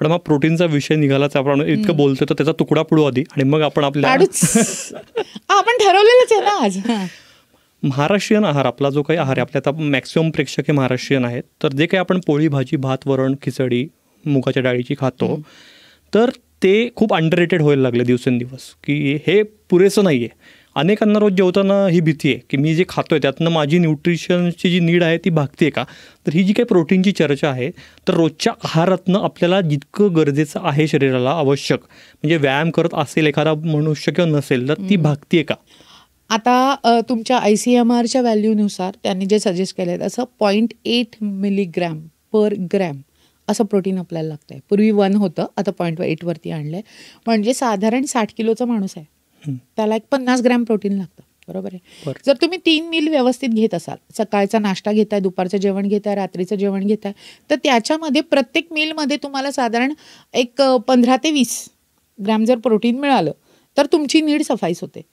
पण मग प्रोटीनचा विषय निघालाच, आपण इतकं बोलतोय तर त्याचा तुकडा पडू आधी आणि मग आपण आपल्या आपण ठरवलेलंच आहे ना आज. महाराष्ट्रीयन आहार, आपला जो काही आहार आहे, आपल्या आता मॅक्सिमम प्रेक्षक हे महाराष्ट्रीयन आहेत, तर जे काही आपण पोळी भाजी भात वरण खिचडी मुगाच्या डाळीची खातो, तर ते खूप अंडररेटेड व्हायला लागले दिवसेंदिवस, की हे पुरेसं नाही आहे. अनेकांना रोज जेवताना ही भीती आहे की मी जे खातोय त्यातनं माझी न्यूट्रिशनची जी नीड आहे ती भागते का. तर ही जी काही प्रोटीनची चर्चा आहे, तर रोजच्या आहारातनं आपल्याला जितकं गरजेचं आहे शरीराला आवश्यक, म्हणजे व्यायाम करत असेल एखादा मनुष्य किंवा नसेल, तर ती भागते का. आता तुमच्या ICMRच्या व्हॅल्यूनुसार त्यांनी जे सजेस्ट केलं आहे तसं 0.8 मिलीग्रॅम पर ग्रॅम असं प्रोटीन आपल्याला लागतं आहे. पूर्वी 1 होतं, आता 0.8 वरती आणलं आहे. म्हणजे साधारण 60 किलोचा माणूस आहे, त्याला एक 50 ग्रॅम प्रोटीन लागतं. बरोबर आहे. जर तुम्ही 3 मील व्यवस्थित घेत असाल, सकाळचा नाश्ता घेताय, दुपारचं जेवण घेताय, रात्रीचं जेवण घेताय, तर त्याच्यामध्ये प्रत्येक मीलमध्ये तुम्हाला साधारण एक 15 ते 20 ग्रॅम जर प्रोटीन मिळालं तर तुमची नीड सफाईस होते.